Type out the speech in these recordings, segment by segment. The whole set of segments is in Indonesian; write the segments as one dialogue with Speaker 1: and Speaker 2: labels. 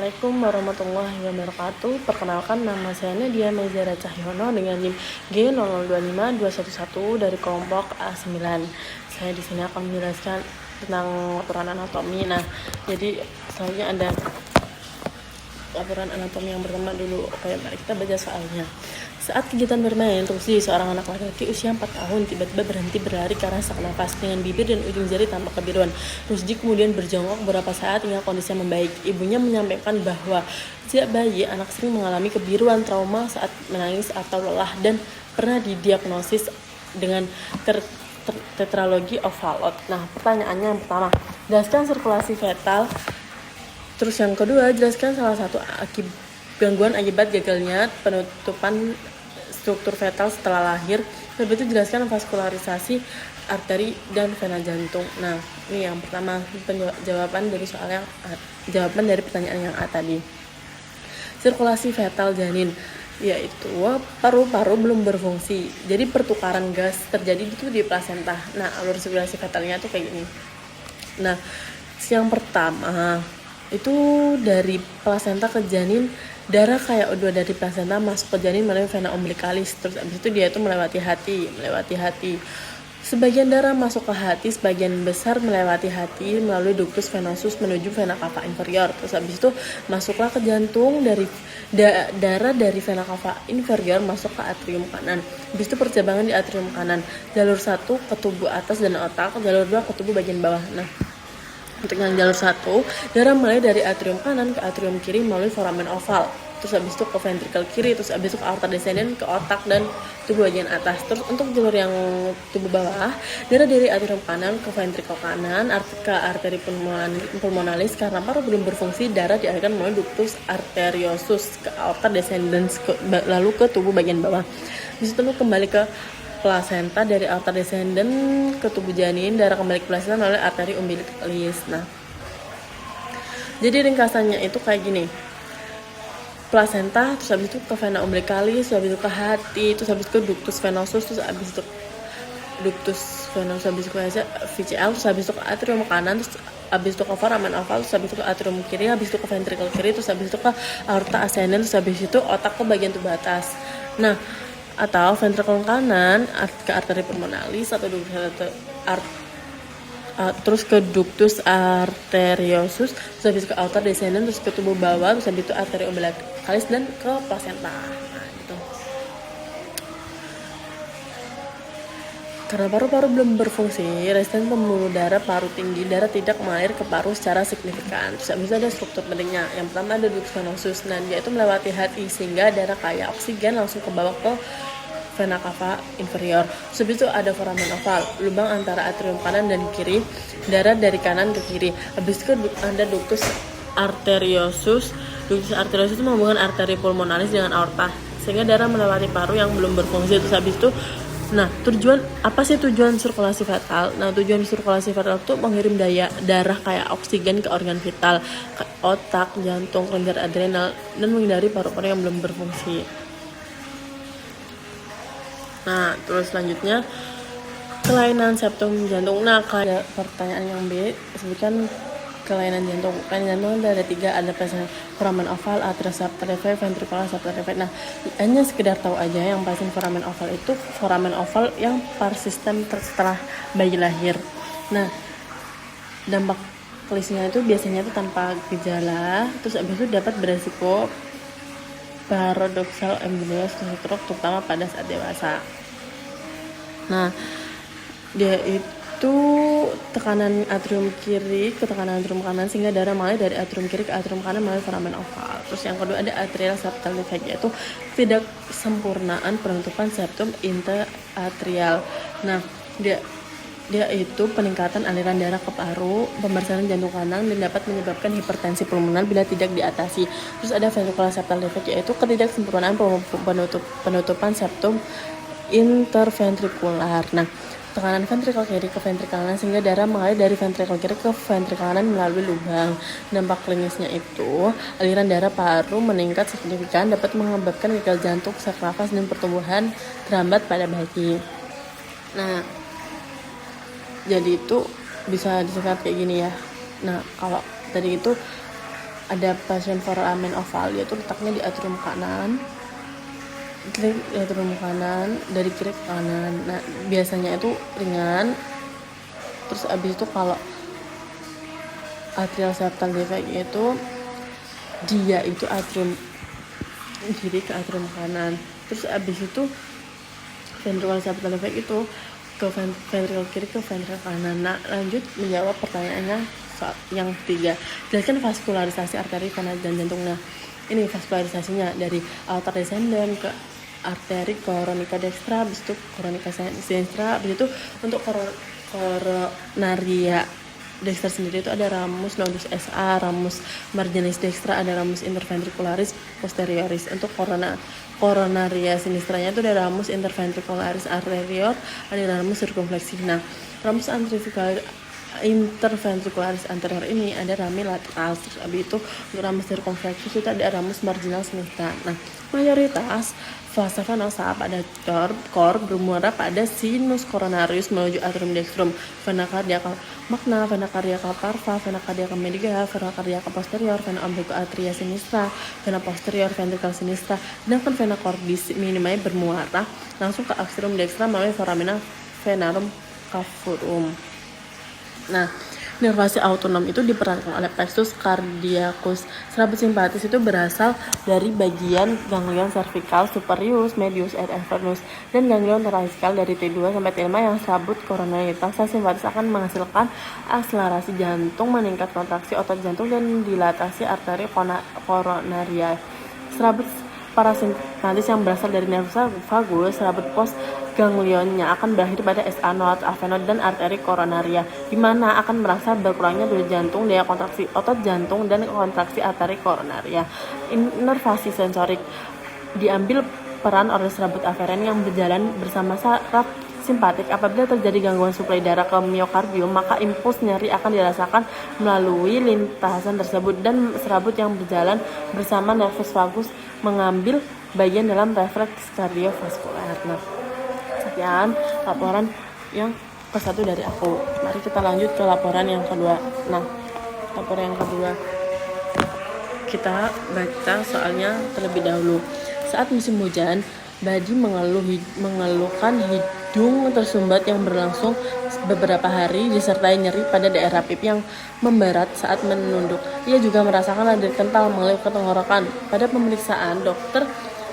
Speaker 1: Assalamualaikum warahmatullahi wabarakatuh. Perkenalkan, nama saya Nadia Mezara Cahyono dengan NIM G005211 dari kelompok A9. Saya di sini akan menjelaskan tentang laporan anatomi. Nah, jadi selanjutnya ada laporan anatomi yang pertama dulu. Oke, mari kita baca soalnya. Saat kegiatan bermain, Rusdi, seorang anak laki-laki usia 4 tahun, tiba-tiba berhenti berlari karena sesak nafas. Dengan bibir dan ujung jari tampak kebiruan. Rusdi kemudian berjongkok beberapa saat hingga kondisinya membaik. Ibunya menyampaikan bahwa sejak bayi, anak sering mengalami kebiruan, trauma saat menangis atau lelah, dan pernah didiagnosis dengan tetralogy of Fallot. Nah, pertanyaannya yang pertama, jelaskan sirkulasi fetal. Terus yang kedua, jelaskan salah satu gangguan akibat gagalnya penutupan struktur fetal setelah lahir. Habis itu jelaskan vaskularisasi arteri dan vena jantung. Nah, ini yang pertama jawaban dari pertanyaan yang A tadi. Sirkulasi fetal janin, yaitu paru-paru belum berfungsi. Jadi pertukaran gas terjadi itu di plasenta. Nah, alur sirkulasi fetalnya tuh kayak gini. Nah, yang pertama itu dari plasenta ke janin, darah kayak udah dari plasenta masuk ke janin melalui vena umbilicalis. Terus abis itu dia itu melewati hati. Sebagian darah masuk ke hati, sebagian besar melewati hati melalui ductus venosus menuju vena cava inferior. Terus abis itu masuklah ke jantung, dari darah dari vena cava inferior masuk ke atrium kanan. Abis itu percabangan di atrium kanan. Jalur 1 ke tubuh atas dan otak, jalur 2 ke tubuh bagian bawah. Nah, untuk yang jalur 1, darah mulai dari atrium kanan ke atrium kiri melalui foramen oval. Terus habis itu ke ventrikel kiri, terus habis itu ke aorta descendens, ke otak dan tubuh bagian atas. Terus untuk jalur yang tubuh bawah, darah dari atrium kanan ke ventrikel kanan, ke arteri pulmonalis. Karena paru belum berfungsi, darah dialirkan melalui ductus arteriosus ke aorta descendens, lalu ke tubuh bagian bawah. Habis itu kembali ke plasenta, dari aorta descendens ke tubuh janin, darah kembali ke plasenta melalui arteri umbilicalis. Nah, jadi ringkasannya itu kayak gini. Plasenta, terus habis itu ke vena umbilicalis, terus habis itu ke hati, terus habis itu ke ductus venosus, terus habis itu ductus venosus, habis itu ke VCL, terus habis itu ke atrium kanan, terus habis itu ke foramen oval, terus habis itu ke atrium kiri, habis itu ke ventrikel kiri, terus habis itu ke aorta ascendens, terus habis itu otak ke bagian tubuh atas. Nah, atau ventrikel kanan ke arteri pulmonalis atau terus ke ductus arteriosus, terus habis ke aorta descendens, terus ke tubuh bawah, terus habis itu arteri umbilicalis dan ke plasenta. Nah, gitu. Karena paru-paru belum berfungsi, resisten pembuluh darah paru tinggi, darah tidak mengalir ke paru secara signifikan. Terus habis itu ada struktur pentingnya. Yang pertama ada ductus venosus, nah dia itu melewati hati sehingga darah kaya oksigen langsung ke bawah ke vena cava inferior. Terus habis itu ada foramen oval, lubang antara atrium kanan dan kiri, darah dari kanan ke kiri. Habis itu ada ductus arteriosus. Ductus arteriosus itu menghubungkan arteri pulmonalis dengan aorta sehingga darah melewati paru yang belum berfungsi. Terus habis itu, nah, apa sih tujuan sirkulasi fetal? Nah, tujuan sirkulasi fetal itu mengirim darah kayak oksigen ke organ vital, ke otak, jantung, kelenjar adrenal, dan menghindari paru-paru yang belum berfungsi. Nah, terus selanjutnya kelainan septum jantung. Nah, kayak pertanyaan yang B, sebutkan kelainan jantung. Kelainan jantung ada 3, ada foramen oval, atria subclavian, ventricular subclavian. Nah, hanya sekedar tahu aja yang pasti foramen oval itu foramen oval yang persisten setelah bayi lahir. Nah, dampak klinisnya itu biasanya itu tanpa gejala, terus abis itu dapat beresiko paradoksal embolius stroke terutama pada saat dewasa. Nah, dia itu tekanan atrium kiri ke tekanan atrium kanan sehingga darah mengalir dari atrium kiri ke atrium kanan melalui foramen oval. Terus yang kedua ada atrial septal defect, yaitu tidak sempurnaan penutupan septum interatrial. Nah, dia itu peningkatan aliran darah ke paru, pembersihan jantung kanan, dan dapat menyebabkan hipertensi pulmoner bila tidak diatasi. Terus ada ventricular septal defect, yaitu ketidaksempurnaan penutupan septum interventrikular. Nah, tekanan ventrikel kiri ke ventrikel kanan sehingga darah mengalir dari ventrikel kiri ke ventrikel kanan melalui lubang. Dampak klinisnya itu aliran darah paru meningkat signifikan, dapat menyebabkan gagal jantung, sesak nafas, dan pertumbuhan terhambat pada bayi. Nah, jadi itu bisa disingkat kayak gini ya. Nah, kalau tadi itu ada pasien foramen oval, yaitu letaknya di atrium kanan, klik atrium kanan dari kiri ke kanan. Nah biasanya itu ringan. Terus abis itu kalau atrial septal defect itu dia itu atrium kiri ke atrium kanan. Terus abis itu ventricular septal defect itu ke ventricle kiri ke ventricle kanan. Nah lanjut menjawab pertanyaannya yang ketiga, jelaskan vaskularisasi arteri, vena dan jantung. Nah ini vaskularisasinya dari aorta descendens ke arteri koronika dextra, habis itu koronika sinistra, habis itu untuk koronaria dextra sendiri itu ada ramus nodus SA, ramus marginis dextra, ada ramus interventricularis posterioris. Untuk koronaria sinistranya itu ada ramus interventricularis anterior, ada ramus circumflexi. Nah ramus interventricularis anterior ini ada rami lateral. Terus abis itu untuk ramus circumflexus itu ada ramus marginal sinistra. Nah mayoritas fase venosa pada kor bermuara pada sinus coronarius menuju atrium dextrum, vena cardiaca magna, vena cardiaca parva, vena cardiaca media, vena cardiaca posterior, vena obliqua atria sinistra, vena posterior ventricle sinistra. Sedangkan vena cordis minima bermuara langsung ke atrium dextra melalui foramina venarum cavorum. Nah, nervasi autonom itu diperankan oleh plexus cardiacus. Serabut simpatis itu berasal dari bagian ganglion cervical superius, medius, et inferius, dan ganglion thoracical dari T2 sampai T5 yang serabut koronaritas. Simpatis akan menghasilkan akselerasi jantung, meningkat kontraksi otot jantung, dan dilatasi arteri koronaria. Serabut parasimpatis yang berasal dari nervus vagus, serabut post ganglionnya akan berakhir pada SA node, AV node, dan arteri koronaria, di mana akan merasa berkurangnya daya jantung, daya kontraksi otot jantung, dan kontraksi arteri koronaria. Inervasi sensorik diambil peran oleh serabut aferen yang berjalan bersama saraf simpatik. Apabila terjadi gangguan suplai darah ke miokardium, maka impuls nyeri akan dirasakan melalui lintasan tersebut, dan serabut yang berjalan bersama nervus vagus mengambil bagian dalam refleks kardiovaskuler. Nah, sekian laporan yang ke-1 dari aku. Mari kita lanjut ke laporan yang kedua. Nah, laporan yang kedua kita baca soalnya terlebih dahulu. Saat musim hujan, Badi mengeluhkan hidung tersumbat yang berlangsung beberapa hari disertai nyeri pada daerah pipi yang memberat saat menunduk. Ia juga merasakan lendir kental mengalir ke tenggorokan. Pada pemeriksaan, dokter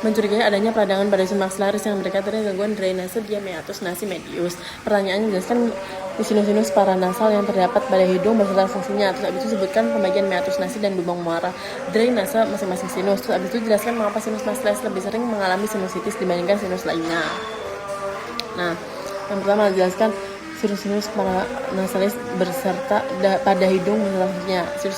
Speaker 1: mencurigai adanya peradangan pada sinus maxillaris yang berdekatan dengan gangguan drainase dia meatus nasi medius. Pertanyaannya, jelaskan sinus paranasal yang terdapat pada hidung beserta fungsinya. Terus abis itu sebutkan pembagian meatus nasi dan lubang muara drainase masing-masing sinus. Terus abis itu jelaskan mengapa sinus maxillaris lebih sering mengalami sinusitis dibandingkan sinus lainnya. Nah, yang pertama jelaskan sinus paranasalis beserta pada hidung menjelasnya. Sinus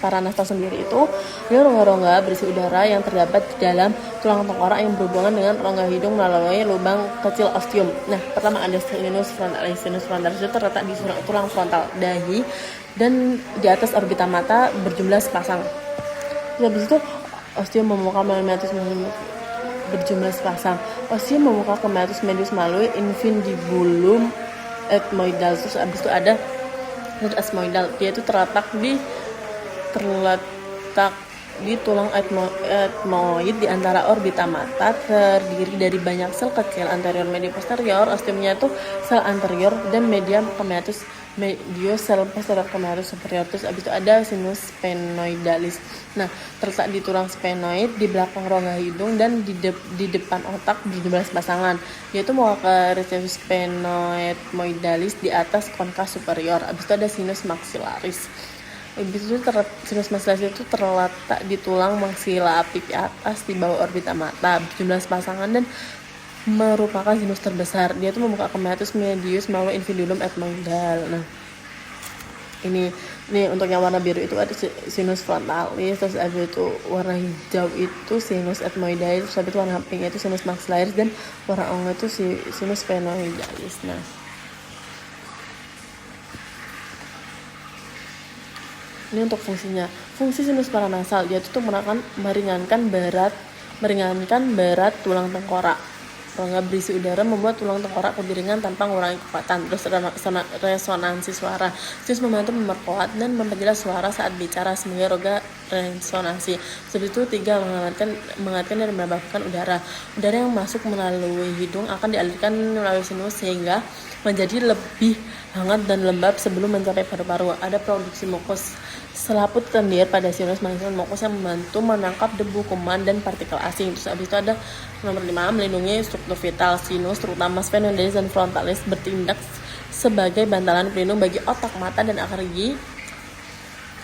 Speaker 1: paranasal sendiri itu adalah rongga-rongga berisi udara yang terdapat di dalam tulang tengkorak yang berhubungan dengan rongga hidung melalui lubang kecil ostium. Nah, pertama ada sinus frontalis. Sinus frontalis itu terletak di tulang frontal dahi dan di atas orbita mata berjumlah sepasang. Habis itu ostium memuka melalui meatus berjumlah sepasang. Ostium memuka ke meatus medius melalui infundibulum ethmoidal. Terus abis itu ada asmoidal. Dia itu terletak di tulang ethmoid di antara orbita mata, terdiri dari banyak sel kecil anterior medio posterior. Ostiumnya itu sel anterior dan medial ke meatus medio, sel posterior ke meatus superior. Terus abis itu ada sinus sphenoidalis. Nah, terletak di tulang sphenoid di belakang rongga hidung dan di depan otak berjumlah sepasangan, yaitu mau ke rectus sphenoidmoidalis di atas concha superior. Abis itu ada sinus maxillaris. Abis itu sinus maxillaris itu terletak di tulang maksila pipi atas di bawah orbita mata berjumlah sepasangan dan merupakan sinus terbesar. Dia itu membuka ke meatus medius melalui infundibulum ethmoidal. Nah, ini untuk yang warna biru itu ada sinus frontalis, terus abis itu warna hijau itu sinus ethmoidalis, terus abis itu warna pink itu sinus maxillaris, dan warna ungu itu sinus sphenoidalis. Nah, ini untuk fungsinya. Fungsi sinus paranasal dia itu meringankan berat tulang tengkorak. Rongga berisi udara membuat tulang tengkorak lebih ringan tanpa mengurangi kekuatan. Terus resonansi suara. Sinus membantu memperkuat dan memperjelas suara saat bicara sebagai rongga resonansi. Sebab itu 3 menghangatkan dan melembabkan udara. Udara yang masuk melalui hidung akan dialirkan melalui sinus sehingga menjadi lebih hangat dan lembab sebelum mencapai paru-paru. Ada produksi mukus selaput lendir pada sinus menghasilkan mukus yang membantu menangkap debu, kuman, dan partikel asing. Terus abis itu ada nomor 5, melindungi struktur vital. Sinus terutama sphenoidalis dan frontalis bertindak sebagai bantalan pelindung bagi otak, mata, dan akar gigi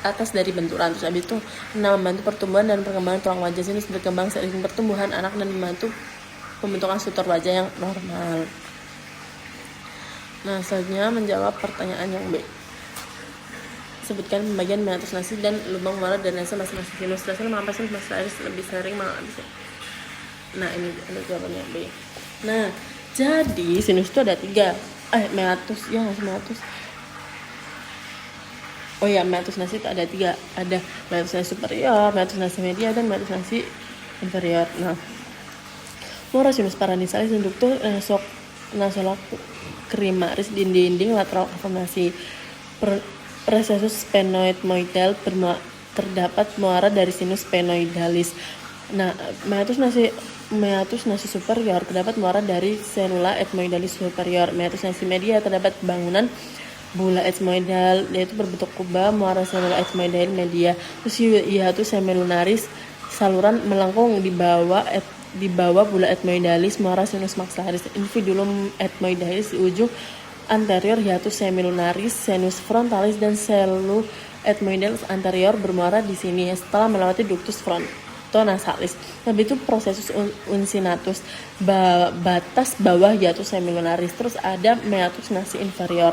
Speaker 1: atas dari benturan. Terus abis itu 6, membantu pertumbuhan dan perkembangan tulang wajah. Sinus berkembang seiring pertumbuhan anak dan membantu pembentukan struktur wajah yang normal. Nah, selanjutnya menjawab pertanyaan yang B. Sebutkan pembagian meatus nasi dan lubang muara drainase masing-masing sinus. Dasar mengapa sinus maxillaris lebih sering mengalami. Nah, ini ada jawabannya B. Nah, jadi sinus itu ada 3. Meatus, ya nggak sih meatus? Oh ya, meatus nasi itu ada 3. Ada meatus nasi superior, meatus nasi media, dan meatus nasi inferior. Nah, muara sinus paranasales dan ductus nasolacrimaris di dinding lateral formasi. Recessus sphenoidal terdapat muara dari sinus sphenoidalis. Nah, meatus nasi superior terdapat muara dari selula ethmoidalis superior. Meatus nasi media terdapat bangunan bula ethmoidal yaitu berbentuk kubah muara selula ethmoidal media. Terus hiatus semilunaris saluran melengkung di bawah bula ethmoidalis muara sinus maxillaris. Infundibulum ethmoidalis di ujung anterior hiatus semilunaris, sinus frontalis, dan selu ethmoidalis anterior bermuara di sini setelah melewati ductus frontonasalis. Habis itu prosesus uncinatus batas bawah hiatus semilunaris. Terus ada meatus nasi inferior.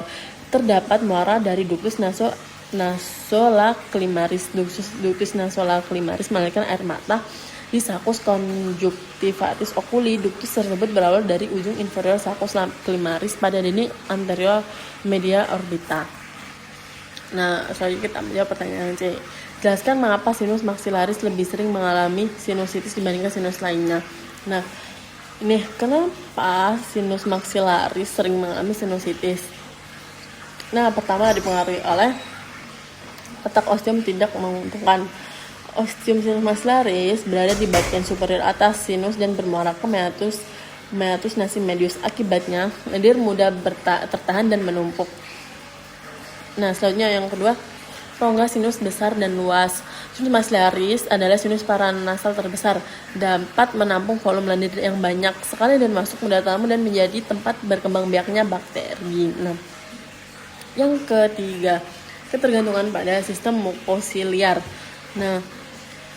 Speaker 1: Terdapat muara dari ductus nasolacrimaris. Ductus nasolacrimaris mengalirkan air mata di sakus conjunctivatis oculi. Ductus tersebut berawal dari ujung inferior sakus climaris pada dinding anterior media orbita. Nah, selanjutnya kita menjawab pertanyaan C. Jelaskan mengapa sinus maxillaris lebih sering mengalami sinusitis dibandingkan sinus lainnya. Nah, ini kenapa sinus maxillaris sering mengalami sinusitis? Nah, pertama dipengaruhi oleh letak ostium tidak menguntungkan. Ostium sinus maxillaris berada di bagian superior atas sinus dan bermuara ke meatus nasi medius. Akibatnya, lendir mudah tertahan dan menumpuk. Nah, selanjutnya yang kedua, rongga sinus besar dan luas. Sinus maxillaris adalah sinus paranasal terbesar, dapat menampung volume lendir yang banyak sekali dan masuk ke dalam dan menjadi tempat berkembang biaknya bakteri. Nah, yang ketiga, ketergantungan pada sistem mukosiliar. Nah,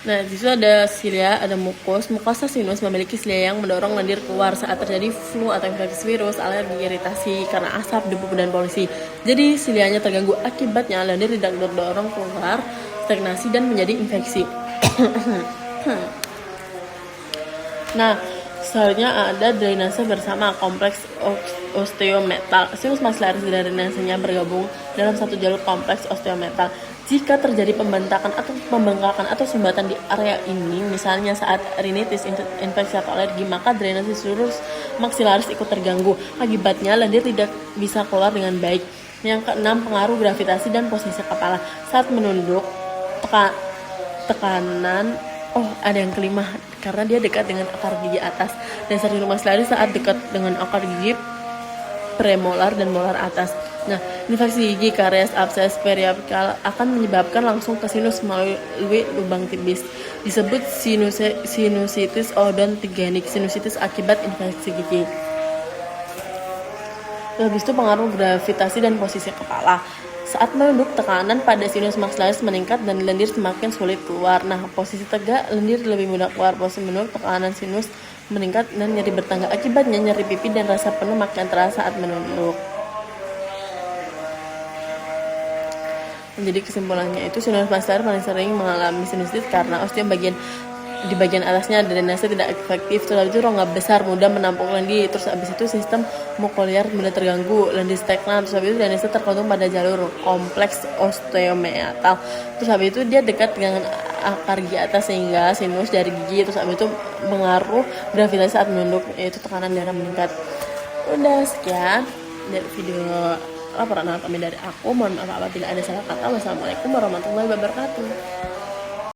Speaker 1: di situ ada silia, ada mukosa sinus memiliki silia yang mendorong lendir keluar saat terjadi flu atau infeksi virus, alergi, iritasi karena asap, debu, dan polusi. Jadi silianya terganggu, akibatnya lendir tidak terdorong keluar, stagnasi, dan menjadi infeksi. Nah, selanjutnya ada drainase bersama kompleks osteometal. Sinus maxillaris dan drainasenya bergabung dalam satu jalur kompleks osteometal. Jika terjadi pembengkakan atau sumbatan di area ini, misalnya saat rinitis, infeksi atau alergi, maka drainase seluruh maxillaris ikut terganggu. Akibatnya lendir tidak bisa keluar dengan baik. Yang keenam, pengaruh gravitasi dan posisi kepala. Saat menunduk, tekanan ada yang kelima, karena dia dekat dengan akar gigi atas. Dasar sinus maxillaris saat dekat dengan akar gigi premolar dan molar atas. Nah, infeksi gigi, karies, abses, periapikal akan menyebabkan langsung ke sinus melalui lubang tibis. Disebut sinusitis odontogenik, sinusitis akibat infeksi gigi. Habis itu pengaruh gravitasi dan posisi kepala. Saat menunduk, tekanan pada sinus maxillaris meningkat dan lendir semakin sulit keluar. Nah, posisi tegak, lendir lebih mudah keluar. Posisi menunduk, tekanan sinus meningkat dan nyeri bertambah. Akibatnya nyeri pipi dan rasa penuh makin terasa saat menunduk. Jadi kesimpulannya itu sinus maxillaris paling sering mengalami sinusitis karena ostium di bagian atasnya drainase tidak efektif. Setelah itu rongga besar mudah menampung lendir. Terus habis itu sistem mukosiliar mudah terganggu, lendir stagnan. Terus habis itu drainase tergantung pada jalur kompleks osteometal. Terus habis itu dia dekat dengan akar gigi atas sehingga sinus dari gigi terus abis itu mengaruh gravitasi saat menunduk, yaitu tekanan darah meningkat. Udah sekian dari video laporan anatomi dari aku. Mohon maaf apabila ada salah kata. Wassalamualaikum warahmatullahi wabarakatuh.